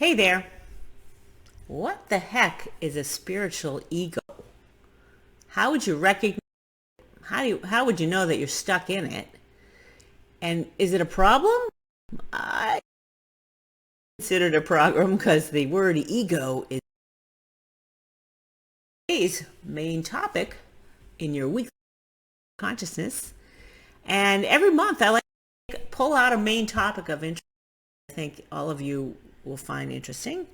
Hey there. What the heck is a spiritual ego? How would you recognize how would you know that you're stuck in it? And is it a problem? I consider it a problem because the word ego is today's main topic in your weekly consciousness. And every month I like to pull out a main topic of interest I think all of you will find interesting.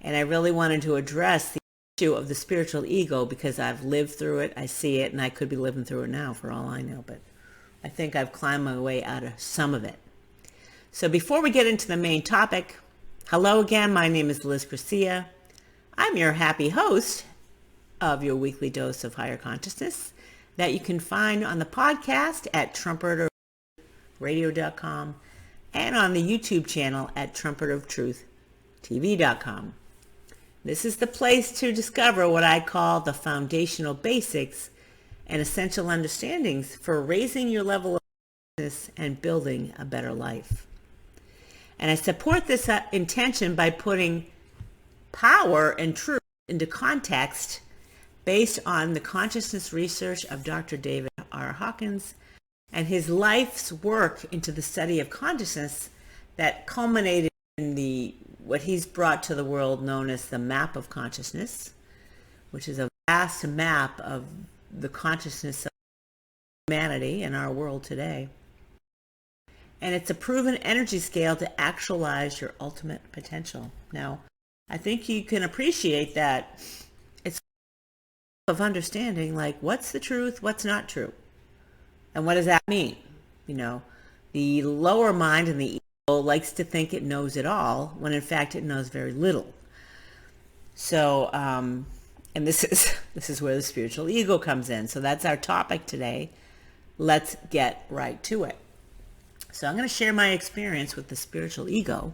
And I really wanted to address the issue of the spiritual ego because I've lived through it, I see it, and I could be living through it now for all I know, but I think I've climbed my way out of some of it. So before we get into the main topic, hello again, my name is Liz Garcia. I'm your happy host of your weekly dose of higher consciousness that you can find on the podcast at trumpeterradio.com and on the YouTube channel at trumpetertruth.tv.com. This is the place to discover what I call the foundational basics and essential understandings for raising your level of consciousness and building a better life. And I support this intention by putting power and truth into context based on the consciousness research of Dr. David R. Hawkins and his life's work into the study of consciousness that culminated in what he's brought to the world known as the map of consciousness, which is a vast map of the consciousness of humanity in our world today. And it's a proven energy scale to actualize your ultimate potential. Now, I think you can appreciate that it's of understanding, like, what's the truth, what's not true, and what does that mean? The lower mind and the likes to think it knows it all when in fact it knows very little. So and this is where the spiritual ego comes in. So that's our topic today. Let's get right to it. So I'm going to share my experience with the spiritual ego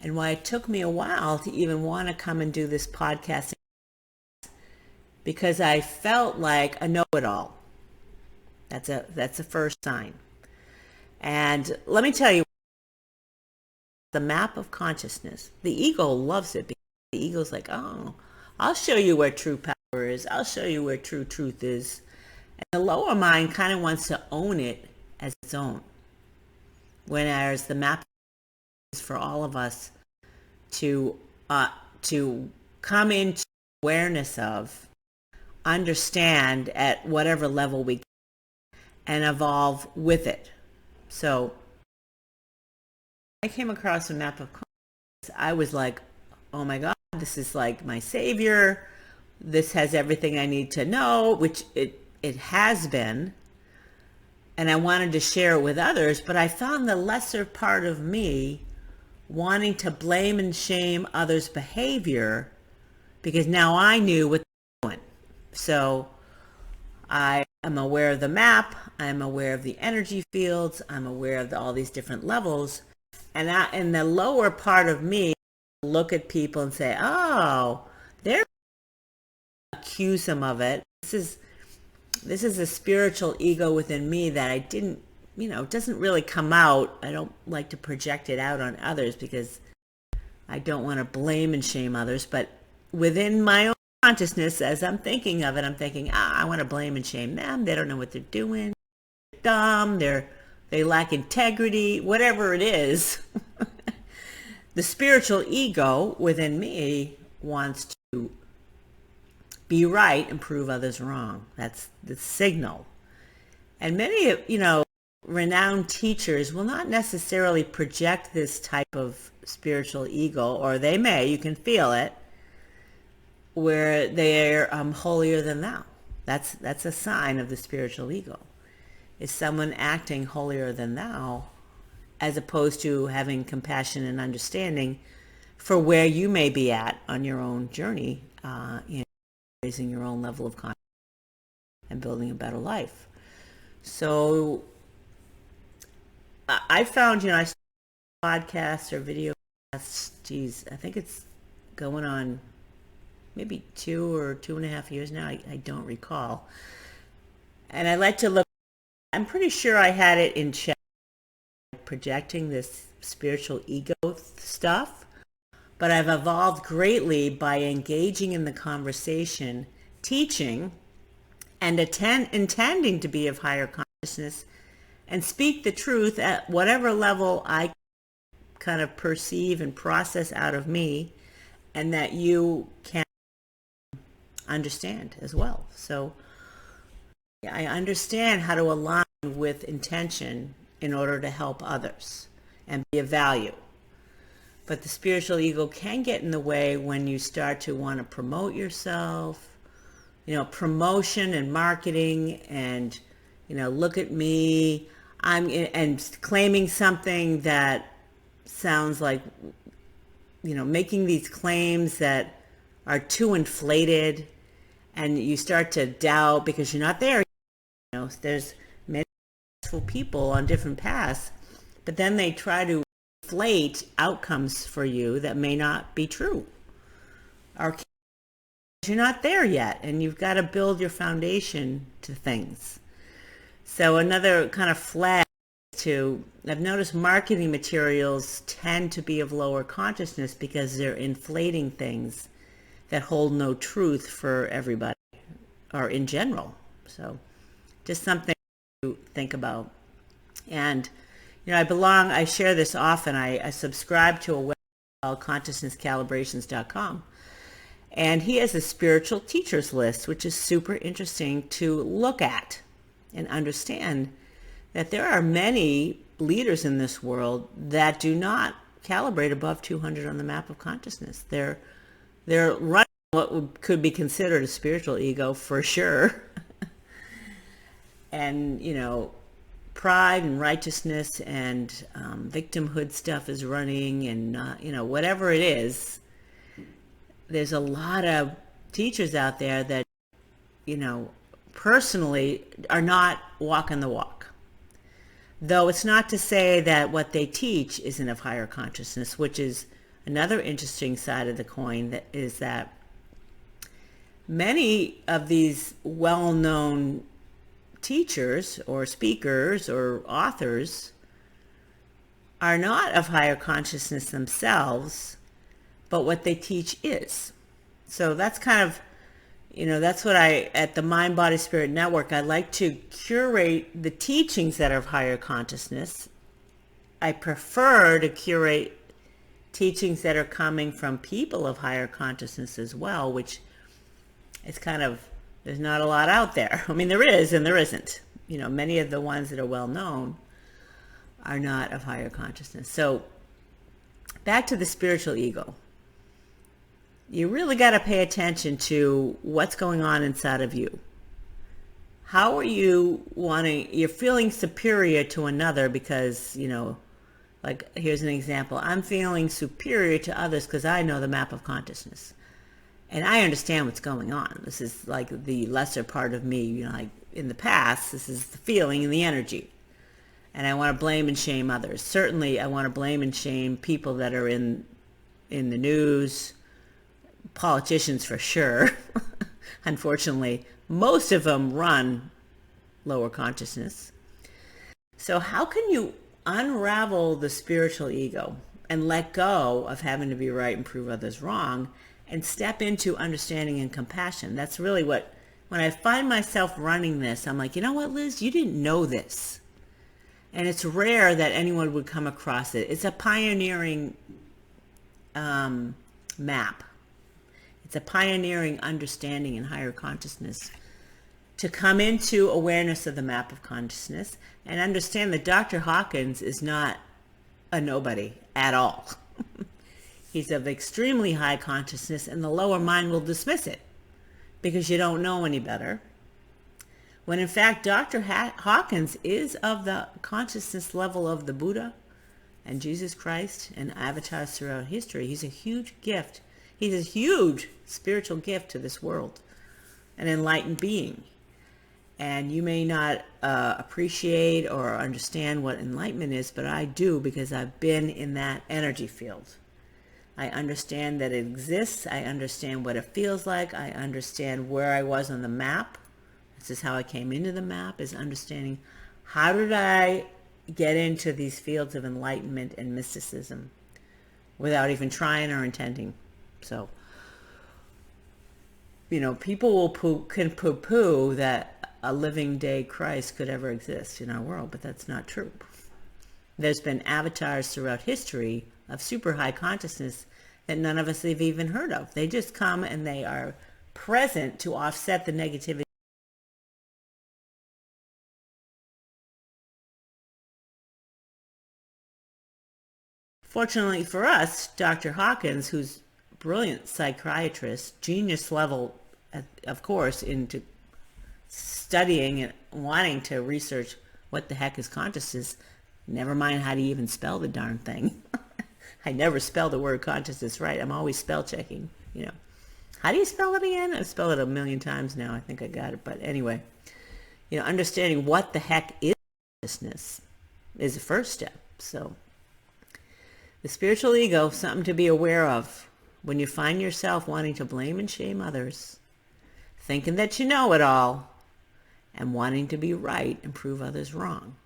and why it took me a while to even want to come and do this podcast, because I felt like a know-it-all. That's a first sign. And let me tell you, the map of consciousness, the ego loves it because the ego's like, oh, I'll show you where true power is. I'll show you where true truth is. And the lower mind kind of wants to own it as its own. Whereas the map is for all of us to come into awareness of, understand at whatever level we can, and evolve with it. So I came across a map of consciousness. I was like, oh my God, this is like my savior. This has everything I need to know, which it has been. And I wanted to share it with others, but I found the lesser part of me wanting to blame and shame others' behavior because now I knew what they were doing. So I am aware of the map. I'm aware of the energy fields. I'm aware of all these different levels. And in the lower part of me, look at people and say, oh, they're accuse them of it. This is a spiritual ego within me that I didn't, it doesn't really come out. I don't like to project it out on others because I don't want to blame and shame others. But within my own consciousness, as I'm thinking of it, I'm thinking, I want to blame and shame them. They don't know what they're doing. They're dumb. They lack integrity, whatever it is. The spiritual ego within me wants to be right and prove others wrong. That's the signal. And many, renowned teachers will not necessarily project this type of spiritual ego, or they may, you can feel it, where they're holier than thou. That's a sign of the spiritual ego. Is someone acting holier than thou, as opposed to having compassion and understanding for where you may be at on your own journey in raising your own level of consciousness and building a better life. So I found, I started podcasts or video casts, I think it's going on maybe 2 or 2.5 years now. I don't recall. And I like to look, I'm pretty sure I had it in check, projecting this spiritual ego stuff But I've evolved greatly by engaging in the conversation, teaching, and intending to be of higher consciousness and speak the truth at whatever level I kind of perceive and process out of me, and that you can understand as well. So I understand how to align with intention in order to help others and be of value. But the spiritual ego can get in the way when you start to want to promote yourself, promotion and marketing, and, look at me, and claiming something that sounds like, making these claims that are too inflated, and you start to doubt because you're not there. There's many successful people on different paths, but then they try to inflate outcomes for you that may not be true. Or you're not there yet, and you've got to build your foundation to things. So another kind of flag I've noticed marketing materials tend to be of lower consciousness because they're inflating things that hold no truth for everybody or in general. So just something to think about. And I share this often. I subscribe to a website called consciousnesscalibrations.com. And he has a spiritual teachers list, which is super interesting to look at and understand that there are many leaders in this world that do not calibrate above 200 on the map of consciousness. They're running what could be considered a spiritual ego for sure. And, pride and righteousness and victimhood stuff is running, and, whatever it is, there's a lot of teachers out there that, personally are not walking the walk. Though it's not to say that what they teach isn't of higher consciousness, which is another interesting side of the coin, that is that many of these well-known teachers or speakers or authors are not of higher consciousness themselves, but what they teach is. So that's kind of, that's what at the Mind, Body, Spirit Network, I like to curate the teachings that are of higher consciousness. I prefer to curate teachings that are coming from people of higher consciousness as well, which is kind of, there's not a lot out there. I mean, there is and there isn't. Many of the ones that are well known are not of higher consciousness. So back to the spiritual ego. You really got to pay attention to what's going on inside of you. How are you you're feeling superior to another because, like, here's an example. I'm feeling superior to others because I know the map of consciousness. And I understand what's going on. This is like the lesser part of me, like in the past, this is the feeling and the energy. And I want to blame and shame others. Certainly, I want to blame and shame people that are in the news, politicians for sure. Unfortunately, most of them run lower consciousness. So how can you unravel the spiritual ego and let go of having to be right and prove others wrong and step into understanding and compassion? That's really when I find myself running this, I'm like, you know what, Liz, you didn't know this. And it's rare that anyone would come across it. It's a pioneering map. It's a pioneering understanding in higher consciousness to come into awareness of the map of consciousness and understand that Dr. Hawkins is not a nobody at all. He's of extremely high consciousness, and the lower mind will dismiss it because you don't know any better. When in fact, Dr. Hawkins is of the consciousness level of the Buddha and Jesus Christ and avatars throughout history. He's a huge gift. He's a huge spiritual gift to this world, an enlightened being. And you may not appreciate or understand what enlightenment is, but I do, because I've been in that energy field. I understand that it exists. I understand what it feels like. I understand where I was on the map. This is how I came into the map, is understanding how did I get into these fields of enlightenment and mysticism. without even trying or intending. So, people can poo-poo that a living day Christ could ever exist in our world, but that's not true. There's been avatars throughout history of super high consciousness that none of us have even heard of. They just come and they are present to offset the negativity. Fortunately for us, Dr. Hawkins, who's a brilliant psychiatrist, genius level, of course, into studying and wanting to research what the heck is consciousness, never mind how to even spell the darn thing. I never spell the word consciousness right. I'm always spell checking, How do you spell it again? I've spelled it a million times now. I think I got it. But anyway, understanding what the heck is consciousness is the first step. So the spiritual ego, something to be aware of when you find yourself wanting to blame and shame others, thinking that you know it all, and wanting to be right and prove others wrong.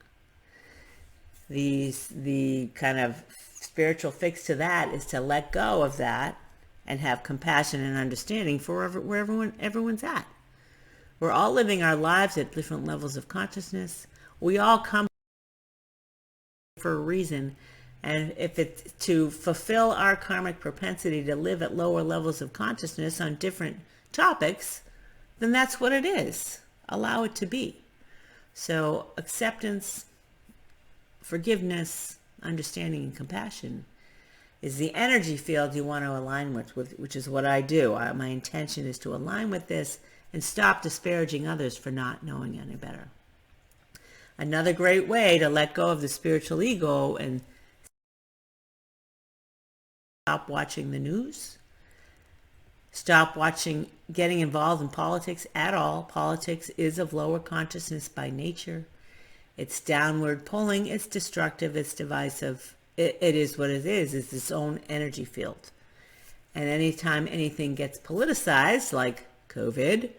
The kind of spiritual fix to that is to let go of that and have compassion and understanding for where everyone's at. We're all living our lives at different levels of consciousness. We all come for a reason. And if it's to fulfill our karmic propensity to live at lower levels of consciousness on different topics, then that's what it is. Allow it to be. So acceptance, forgiveness, understanding, and compassion is the energy field you want to align with, which is what I do. My intention is to align with this and stop disparaging others for not knowing any better. Another great way to let go of the spiritual ego and stop watching the news. Stop getting involved in politics at all. Politics is of lower consciousness by nature. It's downward pulling. It's destructive. It's divisive. It is what it is. It's its own energy field. And anytime anything gets politicized, like COVID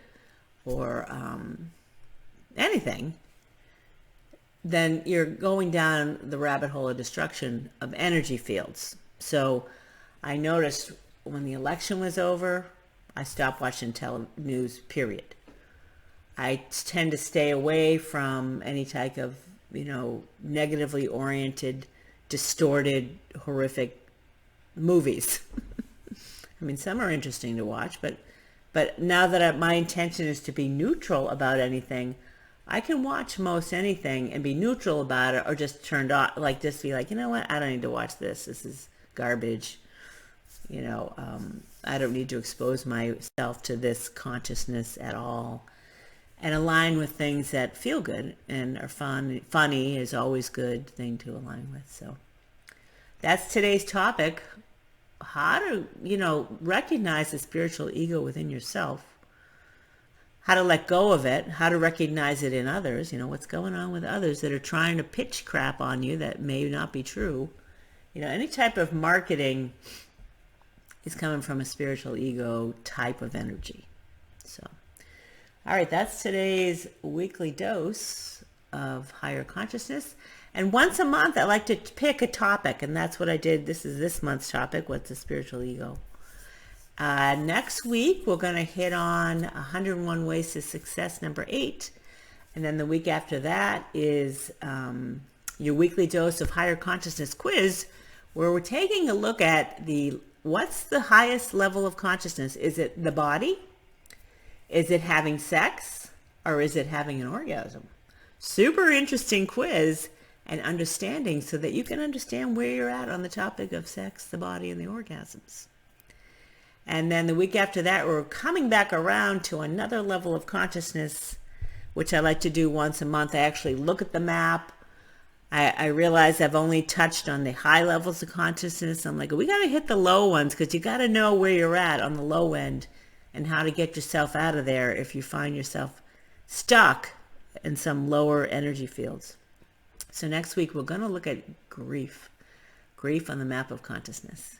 or anything, then you're going down the rabbit hole of destruction of energy fields. So I noticed when the election was over, I stopped watching news, period. I tend to stay away from any type of, negatively oriented, distorted, horrific movies. I mean, some are interesting to watch, but now that my intention is to be neutral about anything, I can watch most anything and be neutral about it, or just turned off, just be like, you know what, I don't need to watch this. This is garbage. I don't need to expose myself to this consciousness at all, and align with things that feel good and are fun. Funny is always a good thing to align with. So that's today's topic. How to, recognize the spiritual ego within yourself, how to let go of it, how to recognize it in others, what's going on with others that are trying to pitch crap on you that may not be true. Any type of marketing is coming from a spiritual ego type of energy. So, all right, that's today's weekly dose of higher consciousness. And once a month, I like to pick a topic, and that's what I did. This is this month's topic, what's the spiritual ego? Next week, we're going to hit on 101 Ways to Success, number 8. And then the week after that is your weekly dose of higher consciousness quiz, where we're taking a look at what's the highest level of consciousness? Is it the body? Is it having sex? Or is it having an orgasm? Super interesting quiz and understanding, so that you can understand where you're at on the topic of sex, the body, and the orgasms. And then the week after that, we're coming back around to another level of consciousness, which I like to do once a month. I actually look at the map. I realize I've only touched on the high levels of consciousness. I'm like, we got to hit the low ones, because you got to know where you're at on the low end and how to get yourself out of there if you find yourself stuck in some lower energy fields. So next week, we're going to look at grief on the map of consciousness.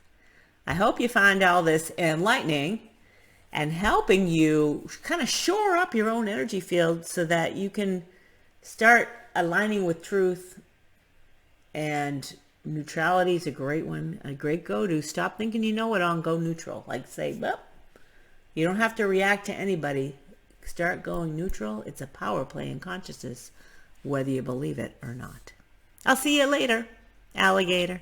I hope you find all this enlightening and helping you kind of shore up your own energy field so that you can start aligning with truth and Neutrality is a great one, a great go-to. Stop thinking you know it all and go neutral. Like say, well, you don't have to react to anybody. Start going neutral. It's a power play in consciousness, whether you believe it or not. I'll see you later, alligator.